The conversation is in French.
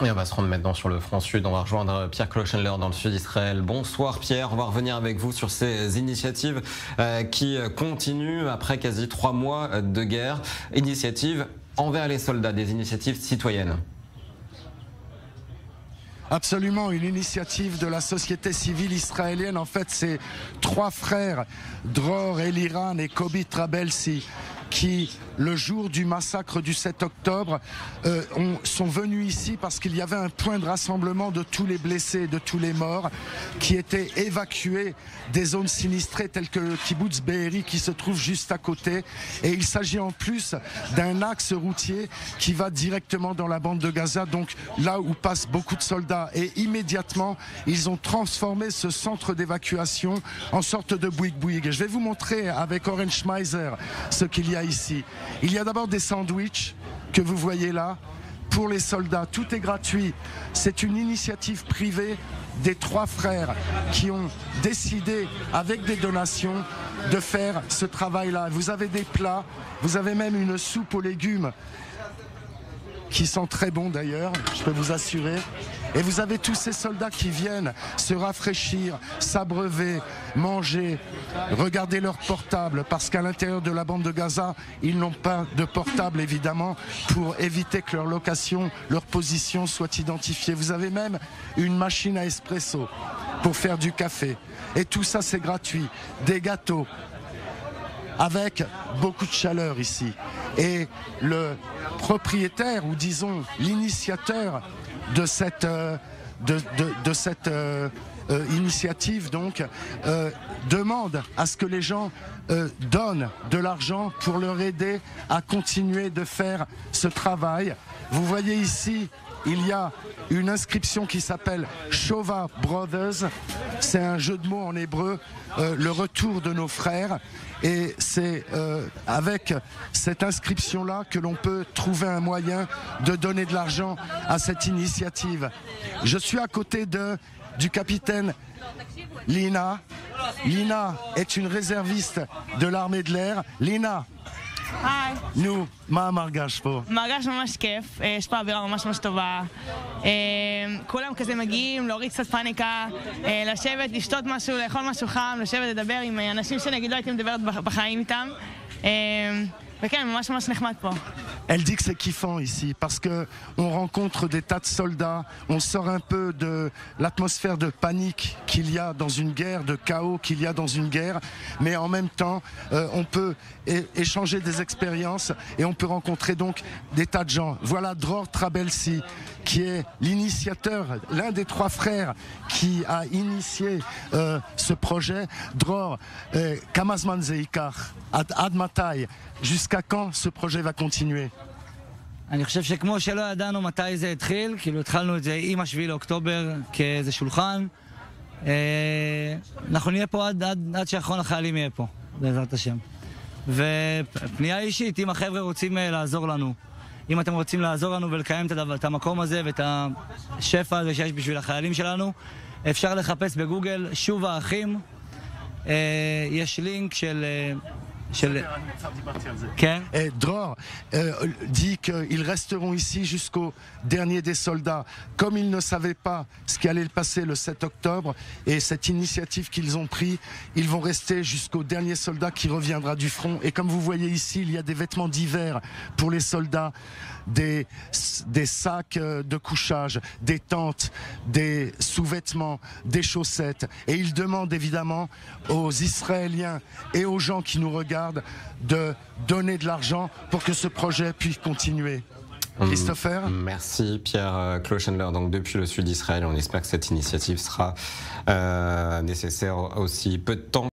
Et on va se rendre maintenant sur le front sud. On va rejoindre Pierre Kloschenler dans le sud d'Israël. Bonsoir Pierre, on va revenir avec vous sur ces initiatives qui continuent après quasi 3 mois de guerre. Initiatives envers les soldats, des initiatives citoyennes. Absolument, une initiative de la société civile israélienne. En fait, c'est 3 frères, Dror, Eliran et Kobi Trabelsi, qui, le jour du massacre du 7 octobre, sont venus ici parce qu'il y avait un point de rassemblement de tous les blessés, de tous les morts, qui étaient évacués des zones sinistrées telles que le kibbutz Be'eri qui se trouve juste à côté. Et il s'agit en plus d'un axe routier qui va directement dans la bande de Gaza, donc là où passent beaucoup de soldats. Et immédiatement, ils ont transformé ce centre d'évacuation en sorte de bouygues-bouygues. Je vais vous montrer avec Oren Schmeiser ce qu'il y a ici. Il y a d'abord des sandwichs que vous voyez là pour les soldats. Tout est gratuit. C'est une initiative privée des 3 frères qui ont décidé avec des donations de faire ce travail-là. Vous avez des plats, vous avez même une soupe aux légumes qui sent très bon d'ailleurs, je peux vous assurer. Et vous avez tous ces soldats qui viennent se rafraîchir, s'abreuver, manger, regarder leur portable, parce qu'à l'intérieur de la bande de Gaza, ils n'ont pas de portable évidemment, pour éviter que leur location, leur position soit identifiée. Vous avez même une machine à espresso pour faire du café. Et tout ça c'est gratuit. Des gâteaux, avec beaucoup de chaleur ici. Et le propriétaire, ou disons l'initiateur de cette initiative donc demande à ce que les gens donnent de l'argent pour leur aider à continuer de faire ce travail. Vous voyez ici, il y a une inscription qui s'appelle Shova Brothers. C'est un jeu de mots en hébreu, le retour de nos frères. Et c'est avec cette inscription-là que l'on peut trouver un moyen de donner de l'argent à cette initiative. Je suis à côté du capitaine Lina. Lina est une réserviste de l'armée de l'air. Lina, היי. נו, מה המרגש פה? מרגש ממש כיף, יש פה אווירה ממש ממש טובה. כולם כזה מגיעים, להוריד קצת פאניקה, לשבת, לשתות משהו, לאכול משהו חם, לשבת, לדבר עם אנשים שנגיד לא הייתי מדברת בחיים איתם. וכן, ממש ממש נחמד פה. Elle dit que c'est kiffant ici parce que on rencontre des tas de soldats, on sort un peu de l'atmosphère de panique qu'il y a dans une guerre, de chaos qu'il y a dans une guerre, mais en même temps on peut échanger des expériences et on peut rencontrer donc des tas de gens. Voilà Dror Trabelsi qui est l'initiateur, l'un des 3 frères qui a initié ce projet. Dror, kama zman ze yikach? Ad matai? Jusqu'à quand ce projet va continuer? אני חושב שכמו שלא ידענו מתי זה התחיל, כאילו התחלנו את זה עם ה-7 לאוקטובר כאיזה שולחן, אנחנו נהיה פה עד שאחרון החיילים יהיה פה, בעזרת השם. ופנייה אישית, אם החבר'ה רוצים לעזור לנו, אם אתם רוצים לעזור לנו ולקיים את המקום הזה ואת השפע הזה שיש בשביל החיילים שלנו, אפשר לחפש בגוגל שוב האחים, יש לינק של... Et Dror dit qu'ils resteront ici jusqu'au dernier des soldats. Comme ils ne savaient pas ce qui allait passer le 7 octobre et cette initiative qu'ils ont prise, ils vont rester jusqu'au dernier soldat qui reviendra du front. Et comme vous voyez ici, il y a des vêtements d'hiver pour les soldats, des sacs de couchage, des tentes, des sous-vêtements, des chaussettes. Et ils demandent évidemment aux Israéliens et aux gens qui nous regardent de donner de l'argent pour que ce projet puisse continuer. Christopher? Merci Pierre Kloschenler. Donc depuis le sud d'Israël, on espère que cette initiative sera nécessaire aussi peu de temps.